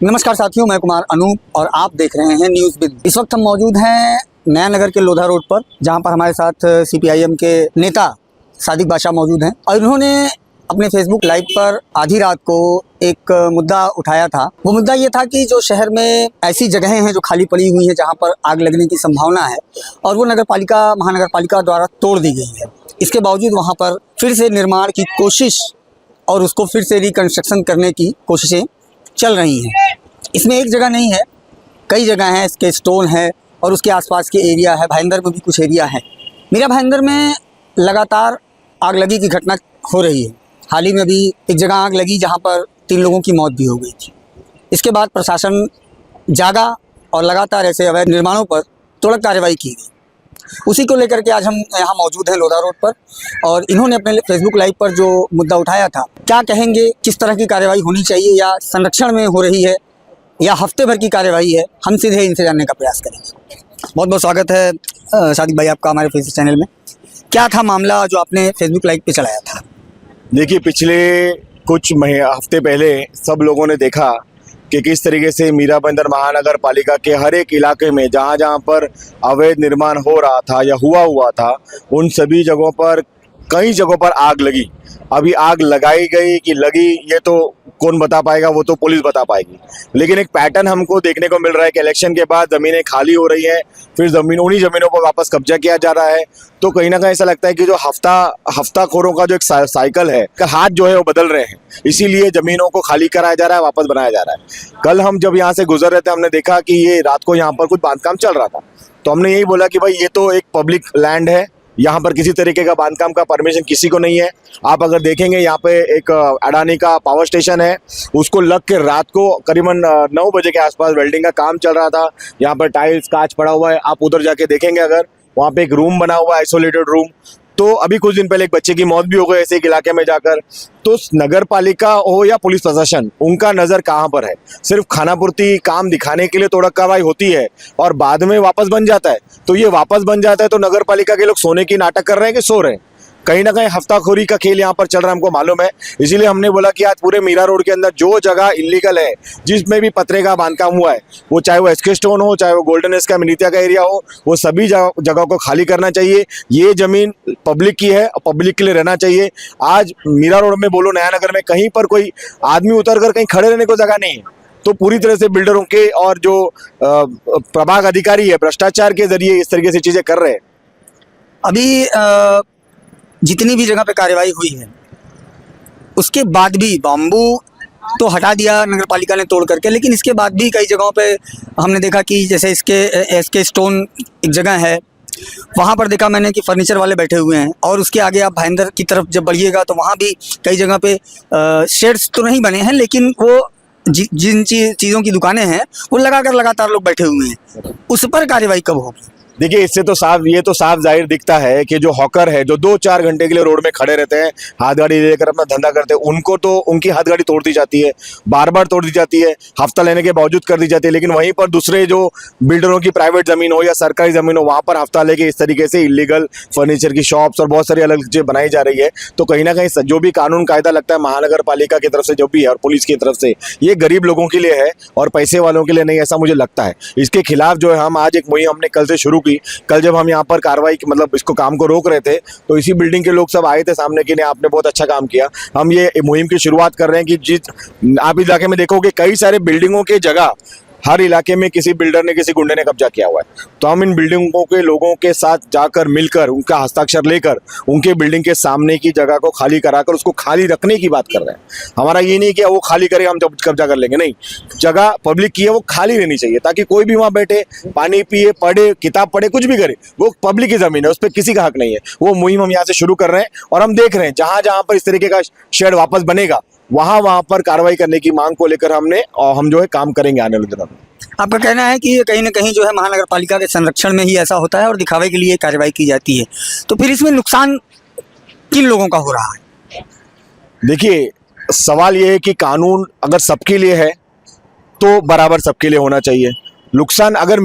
नमस्कार साथियों, मैं कुमार अनूप और आप देख रहे हैं न्यूज़ विद। इस वक्त हम मौजूद हैं नया नगर के लोधा रोड पर, जहां पर हमारे साथ सीपीआईएम के नेता सादिक बादशाह मौजूद हैं और इन्होंने अपने फेसबुक लाइव पर आधी रात को एक मुद्दा उठाया था। वो मुद्दा ये था कि जो शहर में ऐसी जगहें हैं जो खाली पड़ी हुई हैं, जहाँ पर आग लगने की संभावना है और वो महानगर पालिका द्वारा तोड़ दी गई है। इसके बावजूद वहाँ पर फिर से निर्माण की कोशिश और उसको फिर से रिकन्स्ट्रक्शन करने की कोशिशें चल रही हैं। इसमें एक जगह नहीं है, कई जगह हैं। इसके स्टोन है और उसके आसपास के एरिया है। भाईंदर में भी कुछ एरिया है। मीरा भाईंदर में लगातार आग लगी की घटना हो रही है। हाल ही में भी एक जगह आग लगी जहां पर 3 लोगों की मौत भी हो गई थी। इसके बाद प्रशासन जागा और लगातार ऐसे अवैध निर्माणों पर त्वरित कार्रवाई की गई। उसी को लेकर के आज हम यहाँ मौजूद हैं लोधा रोड पर और इन्होंने अपने फेसबुक लाइव पर जो मुद्दा उठाया था, क्या कहेंगे, किस तरह की कार्रवाई होनी चाहिए या संरक्षण में हो रही है या हफ्ते भर की कार्रवाई है, हम सीधे इनसे जानने का प्रयास करेंगे। बहुत बहुत स्वागत है सादिक भाई आपका हमारे फेसबुक चैनल में। क्या था मामला जो आपने फेसबुक लाइव पे चलाया था? देखिए, पिछले कुछ हफ्ते पहले सब लोगों ने देखा कि किस तरीके से मीरा भाईंदर महानगर पालिका के हर एक इलाके में जहाँ जहाँ पर अवैध निर्माण हो रहा था या हुआ था, उन सभी जगहों पर कई जगहों पर आग लगी। अभी आग लगाई गई कि लगी ये तो कौन बता पाएगा, वो तो पुलिस बता पाएगी। लेकिन एक पैटर्न हमको देखने को मिल रहा है कि इलेक्शन के बाद ज़मीनें खाली हो रही हैं, फिर उन्हीं ज़मीनों पर वापस कब्जा किया जा रहा है। तो कहीं ना कहीं ऐसा लगता है कि जो हफ्ताखोरों का जो एक साइकिल है, हाथ जो है वो बदल रहे हैं। इसीलिए ज़मीनों को खाली कराया जा रहा है, वापस बनाया जा रहा है। कल हम जब यहाँ से गुजर रहे थे, हमने देखा कि ये रात को यहाँ पर कुछ बांधकाम चल रहा था। तो हमने यही बोला कि भाई ये तो एक पब्लिक लैंड है, यहाँ पर किसी तरीके का बांधकाम का परमिशन किसी को नहीं है। आप अगर देखेंगे यहाँ पे एक अडानी का पावर स्टेशन है, उसको लग के रात को करीबन 9 बजे के आसपास वेल्डिंग का काम चल रहा था। यहाँ पर टाइल्स कांच पड़ा हुआ है। आप उधर जाके देखेंगे, अगर वहाँ पे एक रूम बना हुआ है, आइसोलेटेड रूम। तो अभी कुछ दिन पहले एक बच्चे की मौत भी हो गई ऐसे एक इलाके में जाकर। तो नगर पालिका हो या पुलिस प्रशासन, उनका नज़र कहाँ पर है? सिर्फ खानापूर्ति काम दिखाने के लिए तोड़क कार्रवाई होती है और बाद में वापस बन जाता है। तो ये वापस बन जाता है तो नगर पालिका के लोग सोने की नाटक कर रहे हैं कि सो रहे हैं? कहीं ना कहीं हफ्ताखोरी का खेल यहाँ पर चल रहा है, हमको मालूम है। इसीलिए हमने बोला कि आज पूरे मीरा रोड के अंदर जो जगह इलीगल है, जिसमें भी पतरे का बांधकाम हुआ है, वो चाहे वो एसके स्टोन हो, चाहे वो गोल्डन एस का मिनीतिया का एरिया हो, वो सभी जगह को खाली करना चाहिए। ये जमीन पब्लिक की है और पब्लिक के लिए रहना चाहिए। आज मीरा रोड में बोलो, नया नगर में कहीं पर कोई आदमी उतर कर कहीं खड़े रहने को जगह नहीं है। तो पूरी तरह से बिल्डरों के और जो प्रभाग अधिकारी है, भ्रष्टाचार के जरिए इस तरीके से चीजें कर रहे हैं। अभी जितनी भी जगह पे कार्रवाई हुई है, उसके बाद भी बाम्बू तो हटा दिया नगर पालिका ने तोड़ करके, लेकिन इसके बाद भी कई जगहों पे हमने देखा कि जैसे इसके स्टोन एक जगह है, वहाँ पर देखा मैंने कि फर्नीचर वाले बैठे हुए हैं। और उसके आगे आप भाईंदर की तरफ जब बढ़िएगा तो वहाँ भी कई जगह पे शेड्स तो नहीं बने हैं, लेकिन वो जिन चीज़ों की दुकानें हैं वो लगातार लोग बैठे हुए हैं। उस पर कार्रवाई कब होगी? देखिए, इससे तो ये तो साफ जाहिर दिखता है कि जो हॉकर है, जो 2-4 घंटे के लिए रोड में खड़े रहते हैं, हाथ गाड़ी लेकर अपना धंधा करते हैं, उनको तो उनकी हाथ गाड़ी तोड़ दी जाती है, बार बार तोड़ दी जाती है, हफ्ता लेने के बावजूद कर दी जाती है। लेकिन वहीं पर दूसरे जो बिल्डरों की प्राइवेट ज़मीन हो या सरकारी ज़मीन हो, वहाँ पर हफ्ता लेके इस तरीके से इलीगल फर्नीचर की शॉप्स और बहुत सारी अलग चीज़ें बनाई जा रही है। तो कहीं ना कहीं जो भी कानून कायदा लगता है महानगर पालिका की तरफ से जो भी है और पुलिस की तरफ से, ये गरीब लोगों के लिए है और पैसे वालों के लिए नहीं, ऐसा मुझे लगता है। इसके खिलाफ जो है हम आज एक मुहिम हमने कल से शुरू की। कल जब हम यहाँ पर कार्रवाई मतलब इसको काम को रोक रहे थे, तो इसी बिल्डिंग के लोग सब आए थे सामने कि नहीं आपने बहुत अच्छा काम किया। हम ये मुहिम की शुरुआत कर रहे हैं कि आप इस इलाके में देखोगे कई सारे बिल्डिंगों के जगह हर इलाके में किसी बिल्डर ने, किसी गुंडे ने कब्जा किया हुआ है। तो हम इन बिल्डिंगों के लोगों के साथ जाकर मिलकर, उनका हस्ताक्षर लेकर, उनके बिल्डिंग के सामने की जगह को खाली कराकर उसको खाली रखने की बात कर रहे हैं। हमारा ये नहीं कि वो खाली करे हम जब कब्जा कर लेंगे, नहीं। जगह पब्लिक की है, वो खाली रहनी चाहिए ताकि कोई भी वहाँ बैठे, पानी पिए, पढ़े, किताब पढ़े, कुछ भी करे। वो पब्लिक की जमीन है, उस पर किसी का हक नहीं है। वो मुहिम हम यहाँ से शुरू कर रहे हैं और हम देख रहे हैं जहाँ जहाँ पर इस तरीके का शेड वापस बनेगा, वहाँ पर कार्रवाई करने की मांग को लेकर हम जो है काम करेंगे आने वाले दिनों में। आपका कहना है कि ये कहीं ना कहीं जो है महानगर पालिका के संरक्षण में ही ऐसा होता है और दिखावे के लिए कार्रवाई की जाती है, तो फिर इसमें नुकसान किन लोगों का हो रहा है? देखिए, सवाल ये है कि कानून अगर सबके लिए है तो बराबर सबके लिए होना चाहिए। नुकसान अगर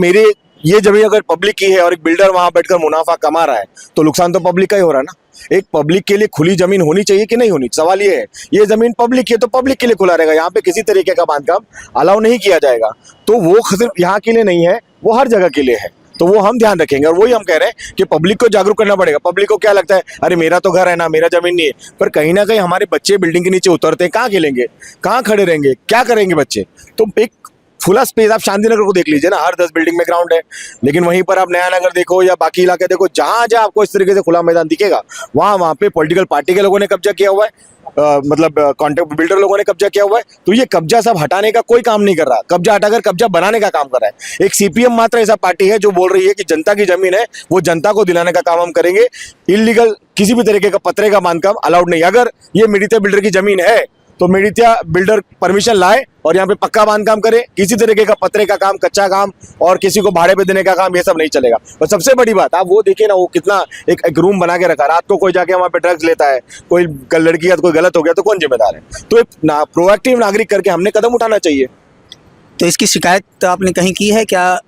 ये जमीन अगर पब्लिक की है और एक बिल्डर वहां बैठकर मुनाफा कमा रहा है, तो नुकसान तो पब्लिक का ही हो रहा है ना। एक पब्लिक के लिए खुली जमीन होनी चाहिए कि नहीं होनी, सवाल ये है। ये जमीन पब्लिक है तो पब्लिक के लिए खुला रहेगा, यहाँ पे किसी तरीके का बांधकाम अलाउ नहीं किया जाएगा। तो वो सिर्फ यहाँ के लिए नहीं है, वो हर जगह के लिए है, तो वो हम ध्यान रखेंगे। और वही हम कह रहे हैं कि पब्लिक को जागरूक करना पड़ेगा। पब्लिक को क्या लगता है, अरे मेरा तो घर है ना, मेरा जमीन नहीं है, पर कहीं ना कहीं हमारे बच्चे बिल्डिंग के नीचे उतरते हैं, कहाँ खेलेंगे, कहाँ खड़े रहेंगे, क्या करेंगे बच्चे। तो एक खुला स्पेस, आप शांतिनगर को देख लीजिए ना, हर 10 बिल्डिंग में ग्राउंड है, लेकिन वहीं पर आप नया नगर देखो या बाकी इलाके देखो, जहां जहां आपको इस तरीके से खुला मैदान दिखेगा, वहां पे पॉलिटिकल पार्टी के लोगों ने कब्जा किया हुआ है, मतलब कॉन्ट्रैक्ट बिल्डर लोगों ने कब्जा किया हुआ है। तो ये कब्जा सब हटाने का कोई काम नहीं कर रहा, कब्जा हटाकर कब्जा बनाने का काम कर रहा है। एक सीपीएम मात्र ऐसा पार्टी है जो बोल रही है कि जनता की जमीन है, वो जनता को दिलाने का काम हम करेंगे। इलीगल किसी भी तरीके का पत्रे का बांधकाम अलाउड नहीं। अगर ये मेडिता बिल्डर की जमीन है तो मेडिता बिल्डर परमिशन लाए और यहाँ पे पक्का बांधकाम करे। किसी तरीके का पत्रे का काम, कच्चा काम और किसी को भाड़े पे देने का काम, ये सब नहीं चलेगा। और सबसे बड़ी बात, आप वो देखिए ना, वो कितना एक रूम बना के रखा, रात को कोई जाके वहाँ पे ड्रग्स लेता है, कोई लड़की का कोई गलत हो गया तो कौन जिम्मेदार है। तो एक प्रोएक्टिव नागरिक करके हमने कदम उठाना चाहिए। तो इसकी शिकायत आपने कहीं की है क्या?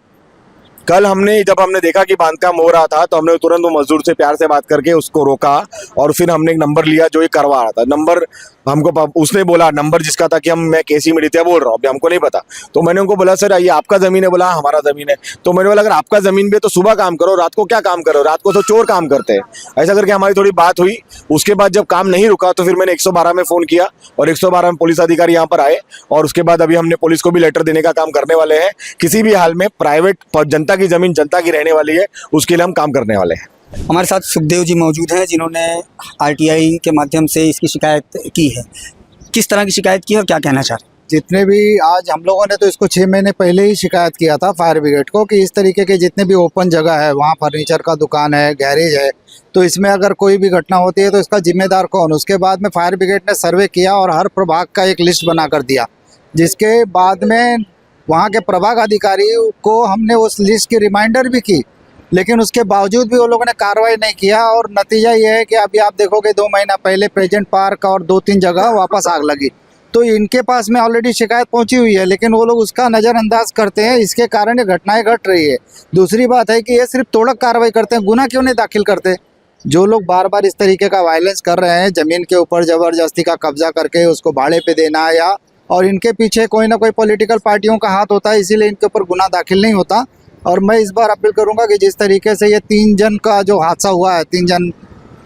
कल जब हमने देखा कि बांधकाम हो रहा था तो हमने तुरंत वो मजदूर से प्यार से बात करके उसको रोका और फिर हमने एक नंबर लिया जो ये करवा रहा था। नंबर हमको उसने बोला, नंबर जिसका था कि मैं केसी मेडिता बोल रहा हूँ, अभी हमको नहीं पता। तो मैंने उनको बोला, सर ये आपका जमीन है? बोला हमारा जमीन है। तो मैंने बोला, अगर आपका जमीन भी है तो सुबह काम करो, रात को क्या काम करो, रात को तो चोर काम करते हैं। ऐसा करके हमारी थोड़ी बात हुई। उसके बाद जब काम नहीं रुका तो फिर मैंने 112 में फोन किया और 112 में पुलिस अधिकारी यहाँ पर आए और उसके बाद अभी हमने पुलिस को भी लेटर देने का काम करने वाले हैं। किसी भी हाल में प्राइवेट जनता की जमीन जनता की रहने वाली है, उसके लिए हम काम करने वाले हैं। हमारे साथ सुखदेव जी मौजूद हैं जिन्होंने आरटीआई के माध्यम से इसकी शिकायत की है। किस तरह की शिकायत की है और क्या कहना चाह रहे हैं? जितने भी आज हम लोगों ने तो इसको 6 महीने पहले ही शिकायत किया था फायर ब्रिगेड को कि इस तरीके के जितने भी ओपन जगह है, वहाँ फर्नीचर का दुकान है, गैरेज है, तो इसमें अगर कोई भी घटना होती है तो इसका जिम्मेदार कौन। उसके बाद में फायर ब्रिगेड ने सर्वे किया और हर प्रभाग का एक लिस्ट बना कर दिया, जिसके बाद में वहाँ के प्रभाग अधिकारी को हमने उस लिस्ट की रिमाइंडर भी की, लेकिन उसके बावजूद भी वो लोगों ने कार्रवाई नहीं किया। और नतीजा ये है कि अभी आप देखोगे 2 महीना पहले प्रेजेंट पार्क और 2-3 जगह वापस आग लगी। तो इनके पास में ऑलरेडी शिकायत पहुंची हुई है, लेकिन वो लोग उसका नज़रअंदाज करते हैं। इसके कारण ये घटनाएं घट रही है। दूसरी बात है कि ये सिर्फ तोड़क कार्रवाई करते हैं, गुना क्यों नहीं दाखिल करते। जो लोग बार बार इस तरीके का वायलेंस कर रहे हैं, ज़मीन के ऊपर ज़बरदस्ती का कब्जा करके उसको भाड़े पे देना, या और इनके पीछे कोई ना कोई पॉलिटिकल पार्टियों का हाथ होता है, इसीलिए इनके ऊपर गुना दाखिल नहीं होता। और मैं इस बार अपील करूंगा कि जिस तरीके से ये 3 जन का जो हादसा हुआ है, 3 जन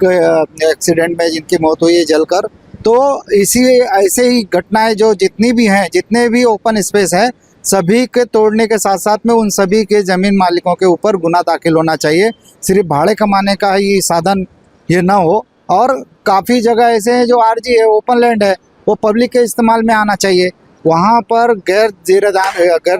के एक्सीडेंट में जिनकी मौत हुई है जलकर, तो इसी ऐसे ही घटनाएं जो जितनी भी हैं, जितने भी ओपन स्पेस है, सभी के तोड़ने के साथ साथ में उन सभी के ज़मीन मालिकों के ऊपर गुना दाखिल होना चाहिए। सिर्फ भाड़े कमाने का ही साधन ये ना हो। और काफ़ी जगह ऐसे हैं जो आरजी है, ओपन लैंड है, वो पब्लिक के इस्तेमाल में आना चाहिए। वहाँ पर गैर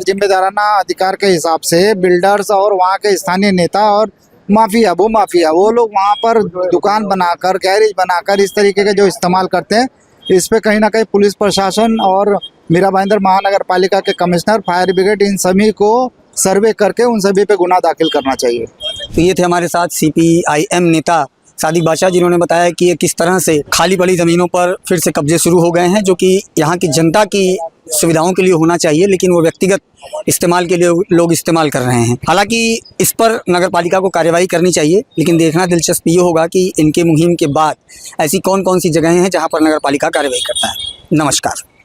जिम्मेदाराना अधिकार के हिसाब से बिल्डर्स और वहाँ के स्थानीय नेता और माफिया, भूमाफिया, वो लोग वहाँ पर दुकान बनाकर, गैरेज बनाकर इस तरीके के जो इस्तेमाल करते हैं, इस पे कहीं ना कहीं पुलिस प्रशासन और मीरा भाईंदर महानगर पालिका के कमिश्नर, फायर ब्रिगेड, इन सभी को सर्वे करके उन सभी पे गुना दाखिल करना चाहिए। तो ये थे हमारे साथ सीपीआईएम नेता सादिक बादशाह, जिन्होंने बताया कि ये किस तरह से खाली पड़ी ज़मीनों पर फिर से कब्जे शुरू हो गए हैं, जो कि यहाँ की जनता की सुविधाओं के लिए होना चाहिए, लेकिन वो व्यक्तिगत इस्तेमाल के लिए लोग इस्तेमाल कर रहे हैं। हालांकि इस पर नगर पालिका को कार्रवाई करनी चाहिए, लेकिन देखना दिलचस्प ये होगा कि इनके मुहिम के बाद ऐसी कौन कौन सी जगहें हैं जहाँ पर नगर पालिका कार्रवाई करता है। नमस्कार।